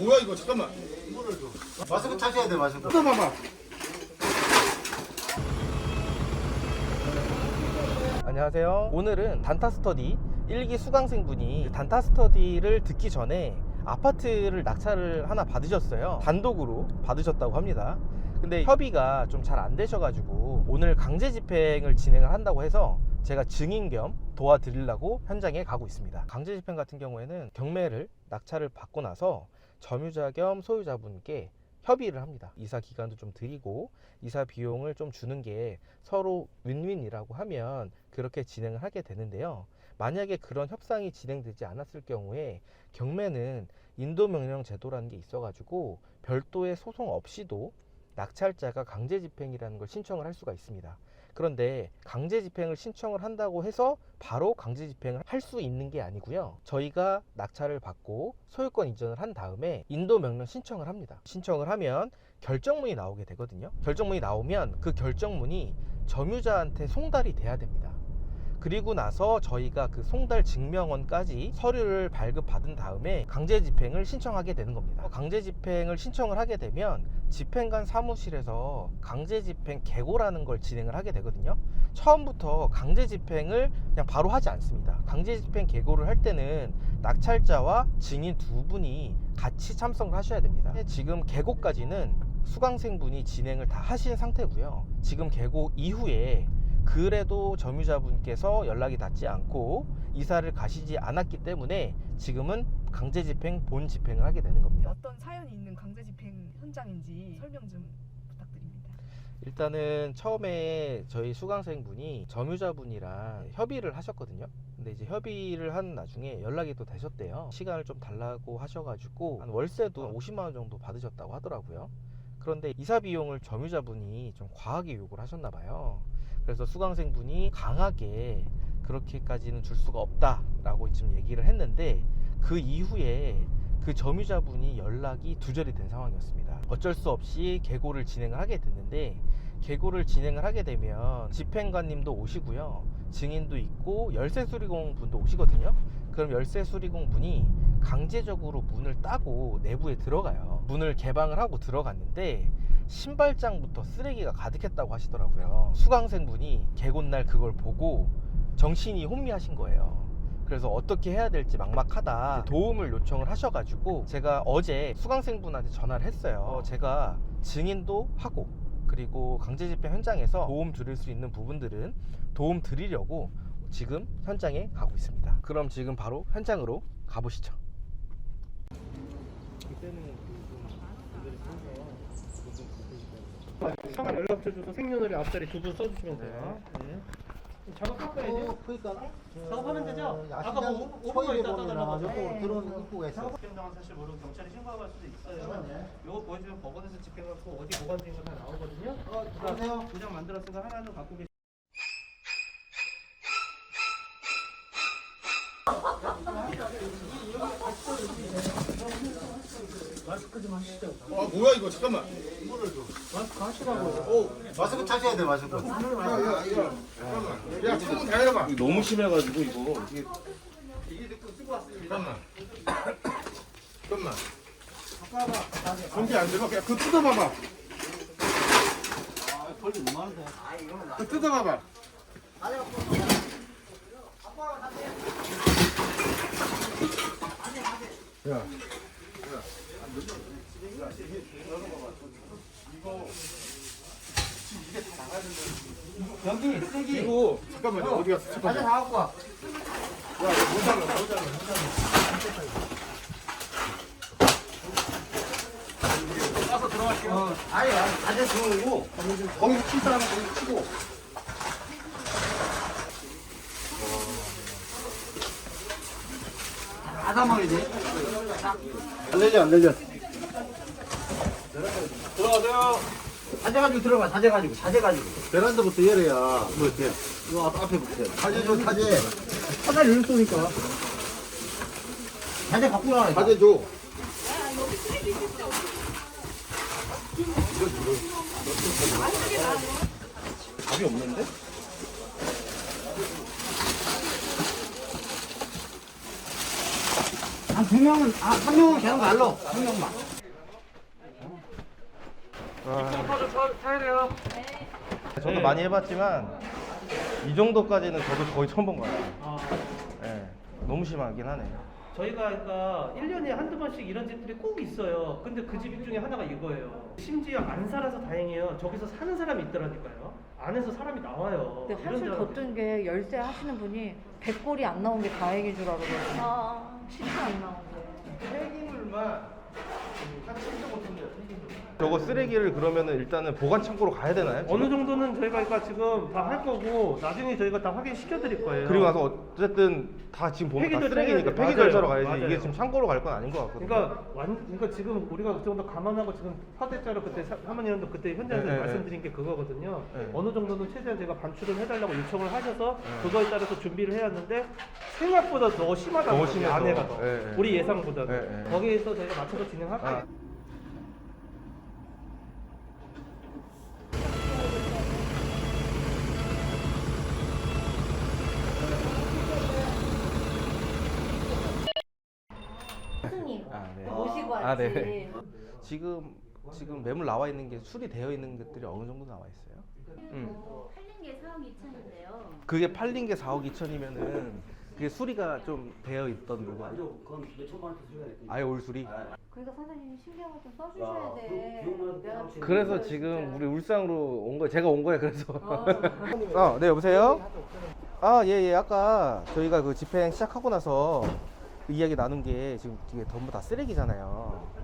뭐야 이거 잠깐만. 마스크 차셔야 돼, 마스크. 뜯어봐봐. 안녕하세요. 오늘은 단타 스터디 1기 수강생분이 단타 스터디를 듣기 전에 아파트를 낙찰을 하나 받으셨어요. 단독으로 받으셨다고 합니다. 근데 협의가 좀 잘 안 되셔가지고 오늘 강제 집행을 진행을 한다고 해서 제가 증인 겸 도와드리려고 현장에 가고 있습니다. 강제 집행 같은 경우에는 경매를 낙찰을 받고 나서 점유자 겸 소유자분께 협의를 합니다. 이사 기간도 좀 드리고 이사 비용을 좀 주는 게 서로 윈윈이라고 하면 그렇게 진행을 하게 되는데요. 만약에 그런 협상이 진행되지 않았을 경우에 경매는 인도명령 제도라는 게 있어가지고 별도의 소송 없이도 낙찰자가 강제 집행이라는 걸 신청을 할 수가 있습니다. 그런데 강제 집행을 신청을 한다고 해서 바로 강제 집행을 할 수 있는 게 아니고요. 저희가 낙찰을 받고 소유권 이전을 한 다음에 인도명령 신청을 합니다. 신청을 하면 결정문이 나오게 되거든요. 결정문이 나오면 그 결정문이 점유자한테 송달이 돼야 됩니다. 그리고 나서 저희가 그 송달 증명원까지 서류를 발급받은 다음에 강제 집행을 신청하게 되는 겁니다. 강제 집행을 신청을 하게 되면 집행관 사무실에서 강제 집행 계고라는 걸 진행을 하게 되거든요. 처음부터 강제 집행을 그냥 바로 하지 않습니다. 강제 집행 계고를 할 때는 낙찰자와 증인 두 분이 같이 참석을 하셔야 됩니다. 지금 계고까지는 수강생분이 진행을 다 하신 상태고요. 지금 계고 이후에 그래도 점유자분께서 연락이 닿지 않고 이사를 가시지 않았기 때문에 지금은 강제 집행 본 집행을 하게 되는 겁니다. 어떤 사연이 있는 강제 집행 현장인지 설명 좀 부탁드립니다. 일단은 처음에 저희 수강생분이 점유자분이랑 협의를 하셨거든요. 근데 이제 협의를 한 나중에 연락이 또 되셨대요. 시간을 좀 달라고 하셔가지고 한 월세도 50만 원 정도 받으셨다고 하더라고요. 그런데 이사 비용을 점유자분이 좀 과하게 요구를 하셨나 봐요. 그래서 수강생분이 강하게 그렇게까지는 줄 수가 없다라고 지금 얘기를 했는데 그 이후에 그 점유자분이 연락이 두절이 된 상황이었습니다. 어쩔 수 없이 계고를 진행을 하게 됐는데 계고를 진행을 하게 되면 집행관님도 오시고요. 증인도 있고 열쇠수리공 분도 오시거든요. 그럼 열쇠수리공 분이 강제적으로 문을 따고 내부에 들어가요. 문을 개방을 하고 들어갔는데 신발장부터 쓰레기가 가득했다고 하시더라고요. 수강생분이 계곤날 그걸 보고 정신이 혼미하신 거예요. 그래서 어떻게 해야 될지 막막하다 도움을 요청을 하셔가지고 제가 어제 수강생분한테 전화를 했어요. 제가 증인도 하고 그리고 강제집행 현장에서 도움 드릴 수 있는 부분들은 도움 드리려고 지금 현장에 가고 있습니다. 그럼 지금 바로 현장으로 가보시죠. 상한 연락처 주소 생년월일 앞자리 두 분 써주시면 돼요. 네. 작업할까요? 그러니까 작업하면 되죠? 아까 뭐 5분만 있다 떠달라고 하죠? 들어오는 입구가 있어. 집행당한 사실 모르고 경찰에 신고할 수도 있어요. 요거 보여주면 법원에서 집행하고 어디 보관된 거 다 나오거든요. 들어오세요. 도장 만들었으니까 하나는 갖고 계시. 마스크 좀 하시죠. 아 뭐야 이거 잠깐만. 마스크 하시라고요. 마스크 차셔야 돼, 마스크. 야 창문 다 열어봐. 너무 심해가지고 이거 잠깐만. 전기 안 들어. 그냥 그거 뜯어봐봐. 벌써 너무 많은데. 그거 뜯어봐봐. 야. 여기 쓰레기. 이거 잠깐만 어디 갔어? 가져 잠깐만. 다 갖고 와. 야 이거 못 잡아. 아니, 가져 들어오고. 거기서 칠 사람은 거기서 치고. 다 먹어야지. 안 들려, 안 들려. 들어가세요. 자재가지고 들어가, 자재가지고. 베란다부터 열어야, 뭐, 이렇게. 요 앞에부터. 자재 줘, 자재. 하나 를 쏘니까. 자재 갖고 나와. 가져 줘. 답이 없는데? 한 2명은, 한 명은 계속 날로. 한 명만. 저도 많이 해봤지만 이 정도까지는 저도 거의 처음 본 것 같아요. 네, 너무 심하긴 하네요. 저희가 그러니까 1년에 한두 번씩 이런 집들이 꼭 있어요. 근데 그 집 중에 하나가 이거예요. 심지어 안 살아서 다행이에요. 저기서 사는 사람이 있더라니까요. 안에서 사람이 나와요. 근데 이런 한술 줄 더 뜬 게 열쇠 하시는 분이 100골이 안 나온 게 다행인 줄 알고 진짜 안 나온 게. 폐기물만 한 7.5톤이에요. 저거 쓰레기를 그러면은 일단은 보관 창고로 가야 되나요? 지금? 어느 정도는 저희가 그러니까 지금 다 할 거고 나중에 저희가 다 확인시켜 드릴 거예요. 그리고 나서 어쨌든 다 지금 보면 다 폐기 쓰레기니까 절차해야 폐기 돼요. 절차로 가야지. 맞아요. 이게 지금 창고로 갈 건 아닌 것 같거든요. 그러니까 지금 우리가 그 정도 감안하고 지금 화대자로 그때 사모님도 그때 현장에서 네, 말씀드린 게 그거거든요. 네. 어느 정도는 최대한 제가 반출을 해달라고 요청을 하셔서 네. 그거에 따라서 준비를 해왔는데 생각보다 더 심하다는 너무 거죠, 심해서. 안에가 더 네, 네. 우리 예상보다 네, 네. 거기에서 저희가 맞춰서 진행할 거예요. 아. 스님 네. 모시고 왔지. 아, 네. 지금 매물 나와 있는 게 수리되어 있는 것들이 어느 정도 나와 있어요? 팔린 게 4억 2천인데요. 그게 팔린 게 4억 2천이면은 그게 수리가 좀 되어 있던 물건 아니죠? 그건 몇천만 원대 수리가 됐지. 아예 올 수리? 그러니까 사장님이 신경을 좀 써주셔야 돼. 내가 지금 그래서 진짜. 지금 우리 울산으로 온 거예요. 제가 온 거예요. 그래서. 어. 네 여보세요. 예. 아까 저희가 그 집행 시작하고 나서 그 이야기 나눈 게 지금 이게 전부 다 쓰레기잖아요.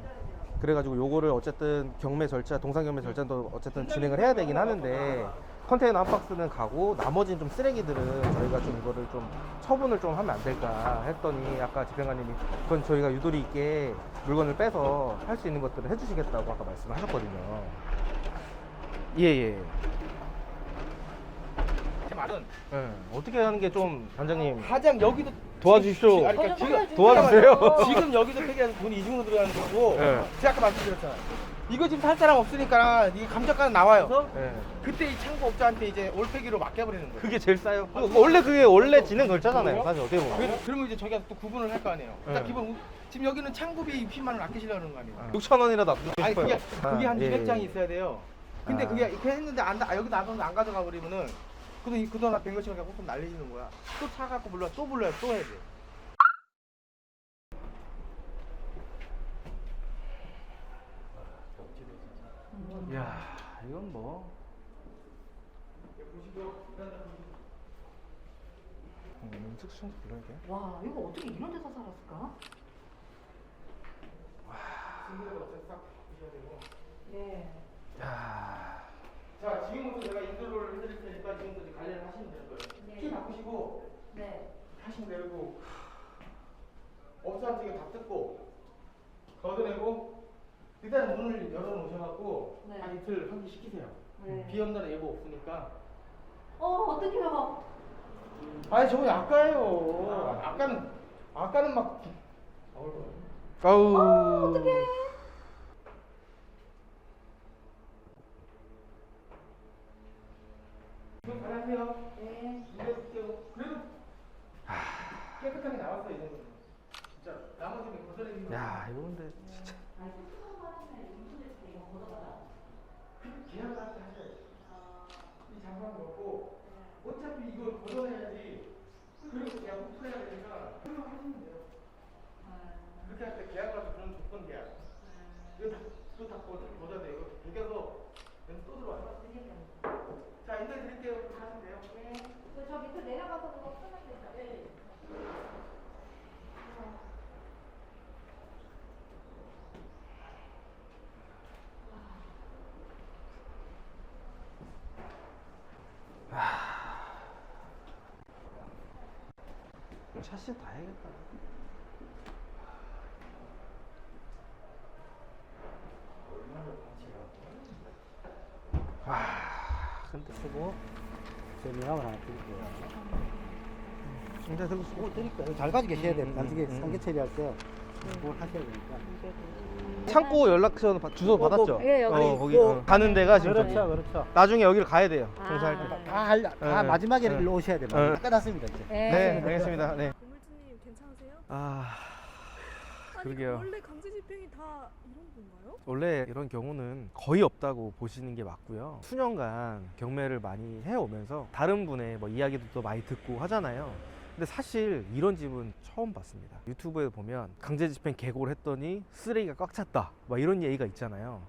그래가지고 요거를 어쨌든 경매 절차, 동상 경매 절차도 어쨌든 진행을 해야 되긴 하는데 컨테이너 한 박스는 가고 나머지는 좀 쓰레기들은 저희가 좀 이거를 좀 처분을 좀 하면 안 될까 했더니 아까 집행관님이 그건 저희가 유도리 있게 물건을 빼서 할 수 있는 것들을 해주시겠다고 아까 말씀을 하셨거든요. 예. 제 말은 예. 어떻게 하는 게 좀 단장님 가장 여기도 도와주십시오. 아니, 그러니까 지금 도와주세요. 지금 여기도 폐기하는 돈이 이 정도 들어가는 거고 네. 제가 아까 말씀드렸잖아요. 이거 지금 살 사람 없으니까 이 감정가는 나와요. 예. 그때 이 창고 업자한테 이제 올 폐기로 맡겨버리는 거예요. 그게 제일 싸요. 그게 원래 진행 절차잖아요. 사실 어떻게 보면. 그러면 이제 저희가 또 구분을 할 거 아니에요. 일단 네. 기본 지금 여기는 창고비 60만 원 아끼시려는 거 아니에요. 6천 원이라도 아끼고 아니 싶어요. 그게 한 예. 200장이 있어야 돼요. 근데 아. 그게 이렇게 했는데 여기 나가면 안 가져가 버리면은 그돈 한 100몇십 원 갖고 또 날리시는 거야. 또 사갖고 불러요. 또 해야 돼. 야, 이건 뭐. 특수청소 불러야 돼. 와 이거 어떻게 이런 데서 살았을까? 네. 야. 자, 지금부터 제가 인도를 해드릴 테니까 지금부터 관리를 하시면 되는 거예요. 네. 키 바꾸시고 네. 하시면 되고 업사한테 다 뜯고 걷어내고 일단 문을 열어놓으셔갖고 네. 한 이틀 환기시키세요. 네. 비 온다는 예보 없으니까. 어떡해요? 아니 저거 아까예요. 아까는 막 아우. 어떡해? 좀 잘하세요. 네. 그래도 깨끗하게 나왔어요 이 정도는. 진짜 나머지는 걷어내기. 야, 이거 근데 진짜. 계약을 할 때 하셔야지. 이 장판 넣고 어차피 이걸 걷어내야지. 그리고 계약 호출해야 되니까 그걸로 하시면 돼요. 그렇게 할 때 계약을 하서 그런 조건 계약. 이거 다 걷어야 돼요. 이거 개겨서 또 들어와요. 자, 인도해 드릴게요. 그렇게 하시면 돼요. 저 밑에 내려가서 그거 쓰면 되죠? 네. 샷시 다 해야겠다. 와, 근데 쓰고. 세미하고 하나 드릴게요. 근데 들고 쓰고. 드릴게요. 잘 가지고 계셔야 돼요. 나중에 상계 처리할 때 뭘 하셔야 되니까. 창고 연락처 주소 받았죠? 예, 여기 거기 있고. 가는 데가 지금 그렇죠, 저기. 그렇죠. 나중에 여기를 가야 돼요. 공사할 때. 다 네. 마지막에 네. 일로 오셔야 돼요. 네. 다 끝났습니다 이제. 네, 알겠습니다. 네. 고물주님 괜찮으세요? 아, 그러게요. 원래 강제 집행이 다 이런 건가요? 원래 이런 경우는 거의 없다고 보시는 게 맞고요. 수년간 경매를 많이 해오면서 다른 분의 뭐 이야기도 또 많이 듣고 하잖아요. 근데 사실 이런 집은 처음 봤습니다. 유튜브에 보면 강제 집행 계고를 했더니 쓰레기가 꽉 찼다 막 이런 얘기가 있잖아요.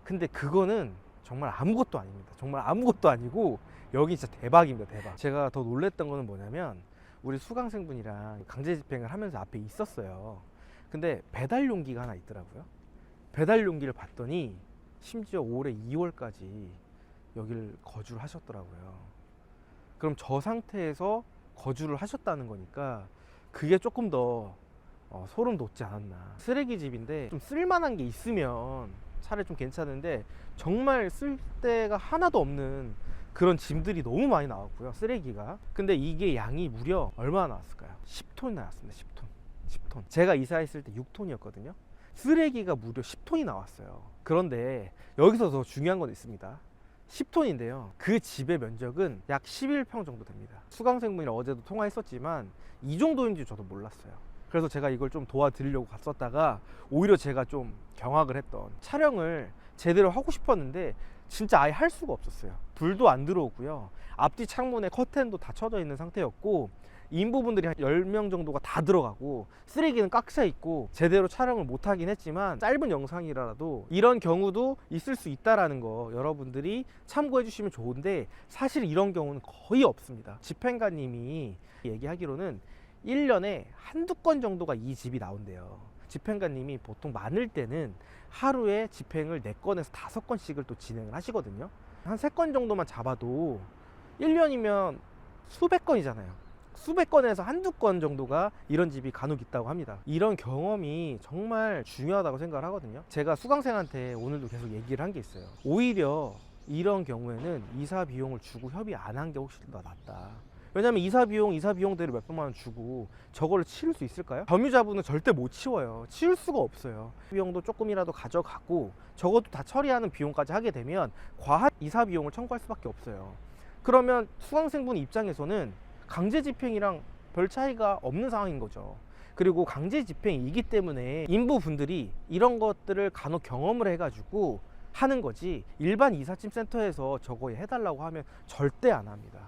근데 그거는 정말 아무것도 아닙니다. 정말 아무것도 아니고 여기 진짜 대박입니다. 대박. 제가 더 놀랬던 거는 뭐냐면 우리 수강생분이랑 강제 집행을 하면서 앞에 있었어요. 근데 배달 용기가 하나 있더라고요. 배달 용기를 봤더니 심지어 올해 2월까지 여기를 거주를 하셨더라고요. 그럼 저 상태에서 거주를 하셨다는 거니까 그게 조금 더 소름 돋지 않았나. 쓰레기집인데 좀 쓸만한 게 있으면 차라리 좀 괜찮은데 정말 쓸 데가 하나도 없는 그런 짐들이 너무 많이 나왔고요. 쓰레기가. 근데 이게 양이 무려 얼마나 나왔을까요? 10톤 나왔습니다. 10톤. 제가 이사했을 때 6톤이었거든요. 쓰레기가 무려 10톤이 나왔어요. 그런데 여기서 더 중요한 건 있습니다. 10톤인데요. 그 집의 면적은 약 11평 정도 됩니다. 수강생분이랑 어제도 통화했었지만 이 정도인지 저도 몰랐어요. 그래서 제가 이걸 좀 도와드리려고 갔었다가 오히려 제가 좀 경악을 했던, 촬영을 제대로 하고 싶었는데 진짜 아예 할 수가 없었어요. 불도 안 들어오고요. 앞뒤 창문에 커튼도 다 쳐져 있는 상태였고 인부분들이 한 10명 정도가 다 들어가고 쓰레기는 꽉 차 있고 제대로 촬영을 못 하긴 했지만 짧은 영상이라도 이런 경우도 있을 수 있다라는 거 여러분들이 참고해 주시면 좋은데 사실 이런 경우는 거의 없습니다. 집행관님이 얘기하기로는 1년에 한두 건 정도가 이 집이 나온대요. 집행관님이 보통 많을 때는 하루에 집행을 4건에서 5건씩을 또 진행을 하시거든요. 한 3건 정도만 잡아도 1년이면 수백 건이잖아요. 수백 건에서 한두 건 정도가 이런 집이 간혹 있다고 합니다. 이런 경험이 정말 중요하다고 생각을 하거든요. 제가 수강생한테 오늘도 계속 얘기를 한 게 있어요. 오히려 이런 경우에는 이사 비용을 주고 협의 안 한 게 훨씬 더 낫다. 왜냐면 이사 비용대로 몇백만 원 주고 저거를 치울 수 있을까요? 점유자분은 절대 못 치워요. 치울 수가 없어요. 비용도 조금이라도 가져가고 저것도 다 처리하는 비용까지 하게 되면 과한 이사 비용을 청구할 수밖에 없어요. 그러면 수강생분 입장에서는 강제 집행이랑 별 차이가 없는 상황인 거죠. 그리고 강제 집행이기 때문에 인부분들이 이런 것들을 간혹 경험을 해가지고 하는 거지 일반 이삿짐 센터에서 저거 해달라고 하면 절대 안 합니다.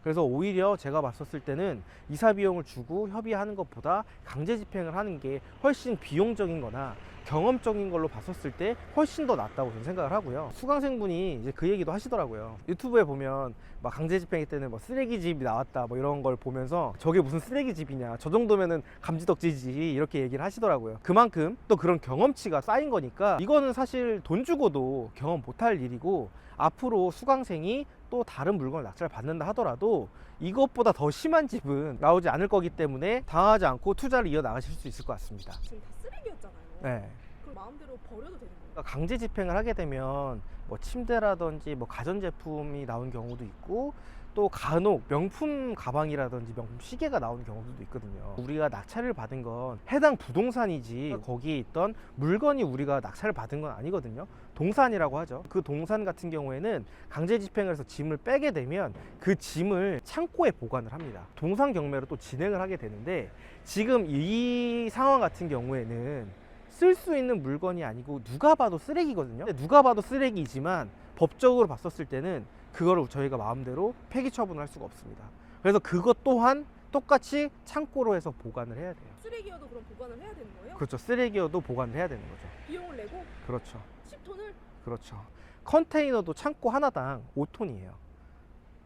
그래서 오히려 제가 봤었을 때는 이사 비용을 주고 협의하는 것보다 강제 집행을 하는 게 훨씬 비용적인 거나 경험적인 걸로 봤었을 때 훨씬 더 낫다고 저는 생각을 하고요. 수강생분이 이제 그 얘기도 하시더라고요. 유튜브에 보면 막 강제 집행일 때는 뭐 쓰레기집이 나왔다 뭐 이런 걸 보면서 저게 무슨 쓰레기집이냐, 저 정도면은 감지덕지지 이렇게 얘기를 하시더라고요. 그만큼 또 그런 경험치가 쌓인 거니까 이거는 사실 돈 주고도 경험 못할 일이고 앞으로 수강생이 또 다른 물건을 낙찰 받는다 하더라도 이것보다 더 심한 집은 나오지 않을 거기 때문에 당하지 않고 투자를 이어나가실 수 있을 것 같습니다. 지금 다 쓰레기였잖아요. 네. 그걸 마음대로 버려도 되는 거예요? 강제 집행을 하게 되면 뭐 침대라든지 뭐 가전제품이 나온 경우도 있고 또 간혹 명품 가방이라든지 명품 시계가 나오는 경우도 있거든요. 우리가 낙찰을 받은 건 해당 부동산이지 거기에 있던 물건이 우리가 낙찰을 받은 건 아니거든요. 동산이라고 하죠. 그 동산 같은 경우에는 강제 집행을 해서 짐을 빼게 되면 그 짐을 창고에 보관을 합니다. 동산 경매로 또 진행을 하게 되는데 지금 이 상황 같은 경우에는 쓸 수 있는 물건이 아니고 누가 봐도 쓰레기거든요. 누가 봐도 쓰레기이지만 법적으로 봤었을 때는 그거를 저희가 마음대로 폐기 처분을 할 수가 없습니다. 그래서 그것 또한 똑같이 창고로 해서 보관을 해야 돼요. 쓰레기여도 그럼 보관을 해야 되는 거예요? 그렇죠. 쓰레기여도 보관을 해야 되는 거죠. 비용을 내고 그렇죠. 10톤을? 그렇죠. 컨테이너도 창고 하나당 5톤이에요.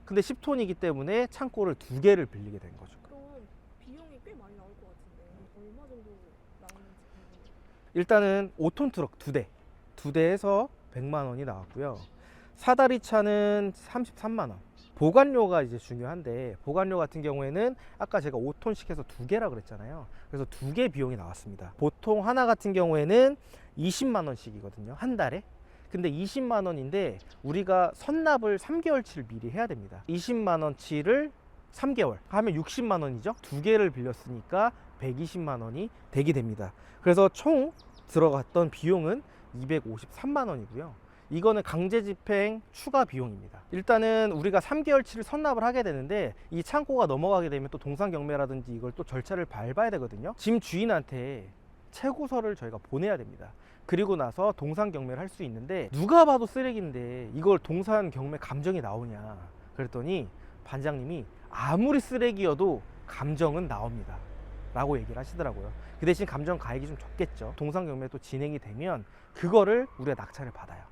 근데 10톤이기 때문에 창고를 2개를 빌리게 된 거죠. 그럼 비용이 꽤 많이 나올 것 같은데 얼마 정도 나오는지 궁금해요. 일단은 5톤 트럭 2대. 2대에서 100만 원이 나왔고요. 사다리 차는 33만 원. 보관료가 이제 중요한데 보관료 같은 경우에는 아까 제가 5톤씩 해서 2개라 그랬잖아요. 그래서 2개 비용이 나왔습니다. 보통 하나 같은 경우에는 20만 원씩이거든요. 한 달에. 근데 20만 원인데 우리가 선납을 3개월치를 미리 해야 됩니다. 20만 원치를 3개월 하면 60만 원이죠. 2개를 빌렸으니까 120만 원이 되게 됩니다. 그래서 총 들어갔던 비용은 253만 원이고요. 이거는 강제 집행 추가 비용입니다. 일단은 우리가 3개월치를 선납을 하게 되는데 이 창고가 넘어가게 되면 또 동산 경매라든지 이걸 또 절차를 밟아야 되거든요. 짐 주인한테 최고서를 저희가 보내야 됩니다. 그리고 나서 동산 경매를 할 수 있는데 누가 봐도 쓰레기인데 이걸 동산 경매 감정이 나오냐 그랬더니 반장님이 아무리 쓰레기여도 감정은 나옵니다 라고 얘기를 하시더라고요. 그 대신 감정 가액이 좀 적겠죠. 동산 경매 또 진행이 되면 그거를 우리가 낙찰을 받아요.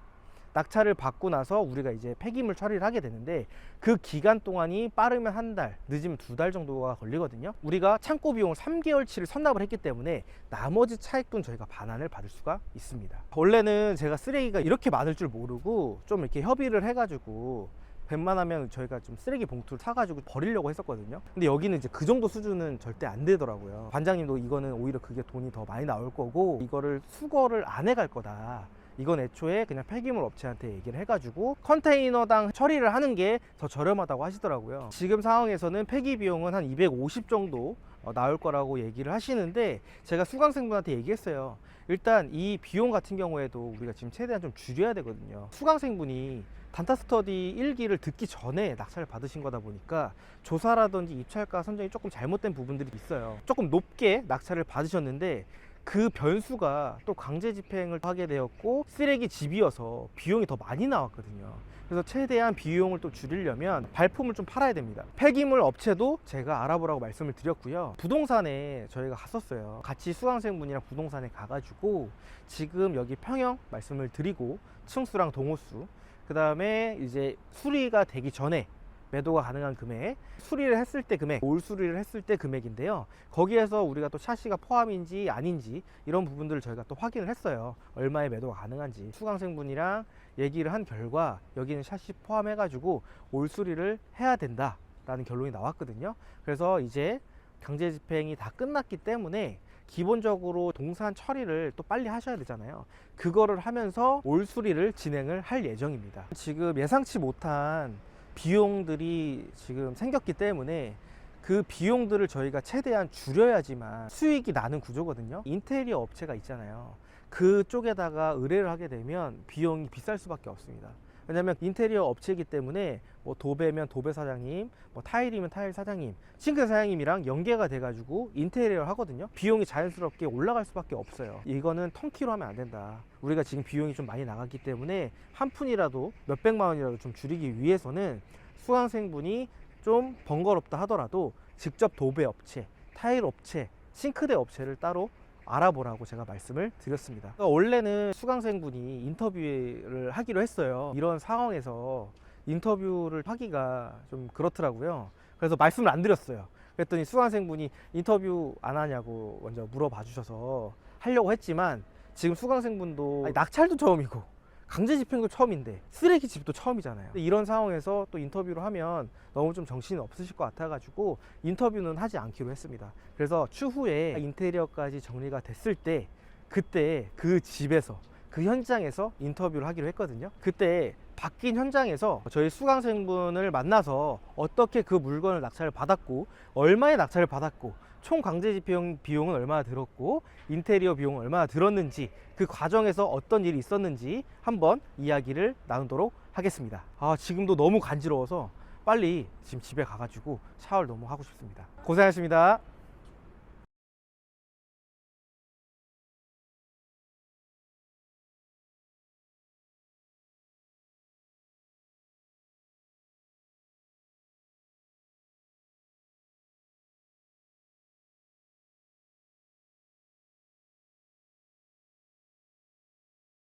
낙찰을 받고 나서 우리가 이제 폐기물 처리를 하게 되는데 그 기간 동안이 빠르면 한 달, 늦으면 2달 정도가 걸리거든요. 우리가 창고 비용을 3개월치를 선납을 했기 때문에 나머지 차액돈 저희가 반환을 받을 수가 있습니다. 원래는 제가 쓰레기가 이렇게 많을 줄 모르고 좀 이렇게 협의를 해가지고 웬만하면 저희가 좀 쓰레기 봉투를 사가지고 버리려고 했었거든요. 근데 여기는 이제 그 정도 수준은 절대 안 되더라고요. 반장님도 이거는 오히려 그게 돈이 더 많이 나올 거고 이거를 수거를 안 해갈 거다. 이건 애초에 그냥 폐기물 업체한테 얘기를 해가지고 컨테이너당 처리를 하는 게 더 저렴하다고 하시더라고요. 지금 상황에서는 폐기 비용은 한 250 정도 나올 거라고 얘기를 하시는데 제가 수강생분한테 얘기했어요. 일단 이 비용 같은 경우에도 우리가 지금 최대한 좀 줄여야 되거든요. 수강생분이 단타스터디 1기를 듣기 전에 낙찰을 받으신 거다 보니까 조사라든지 입찰가 선정이 조금 잘못된 부분들이 있어요. 조금 높게 낙찰을 받으셨는데 그 변수가 또 강제 집행을 하게 되었고 쓰레기 집이어서 비용이 더 많이 나왔거든요. 그래서 최대한 비용을 또 줄이려면 발품을 좀 팔아야 됩니다. 폐기물 업체도 제가 알아보라고 말씀을 드렸고요. 부동산에 저희가 갔었어요. 같이 수강생분이랑 부동산에 가가지고 지금 여기 평형 말씀을 드리고 층수랑 동호수 그 다음에 이제 수리가 되기 전에 매도가 가능한 금액, 수리를 했을 때 금액, 올 수리를 했을 때 금액인데요. 거기에서 우리가 또 샤시가 포함인지 아닌지 이런 부분들을 저희가 또 확인을 했어요. 얼마에 매도가 가능한지. 수강생분이랑 얘기를 한 결과 여기는 샤시 포함해가지고 올 수리를 해야 된다라는 결론이 나왔거든요. 그래서 이제 강제 집행이 다 끝났기 때문에 기본적으로 동산 처리를 또 빨리 하셔야 되잖아요. 그거를 하면서 올 수리를 진행을 할 예정입니다. 지금 예상치 못한 비용들이 지금 생겼기 때문에 그 비용들을 저희가 최대한 줄여야지만 수익이 나는 구조거든요. 인테리어 업체가 있잖아요. 그쪽에다가 의뢰를 하게 되면 비용이 비쌀 수밖에 없습니다. 왜냐면 인테리어 업체이기 때문에 뭐 도배면 도배 사장님, 뭐 타일이면 타일 사장님, 싱크 사장님이랑 연계가 돼가지고 인테리어를 하거든요. 비용이 자연스럽게 올라갈 수밖에 없어요. 이거는 턴키로 하면 안 된다. 우리가 지금 비용이 좀 많이 나갔기 때문에 한 푼이라도 몇백만 원이라도 좀 줄이기 위해서는 수강생분이 좀 번거롭다 하더라도 직접 도배 업체, 타일 업체, 싱크대 업체를 따로 알아보라고 제가 말씀을 드렸습니다. 그러니까 원래는 수강생분이 인터뷰를 하기로 했어요. 이런 상황에서 인터뷰를 하기가 좀 그렇더라고요. 그래서 말씀을 안 드렸어요. 그랬더니 수강생분이 인터뷰 안 하냐고 먼저 물어봐 주셔서 하려고 했지만 지금 수강생분도 낙찰도 처음이고 강제 집행도 처음인데 쓰레기 집도 처음이잖아요. 이런 상황에서 또 인터뷰를 하면 너무 좀 정신이 없으실 것 같아가지고 인터뷰는 하지 않기로 했습니다. 그래서 추후에 인테리어까지 정리가 됐을 때 그때 그 집에서 그 현장에서 인터뷰를 하기로 했거든요. 그때 바뀐 현장에서 저희 수강생분을 만나서 어떻게 그 물건을 낙찰을 받았고 얼마에 낙찰을 받았고 총 강제 집행 비용은 얼마나 들었고 인테리어 비용은 얼마나 들었는지 그 과정에서 어떤 일이 있었는지 한번 이야기를 나누도록 하겠습니다. 지금도 너무 간지러워서 빨리 지금 집에 가가지고 샤워를 너무 하고 싶습니다. 고생하셨습니다.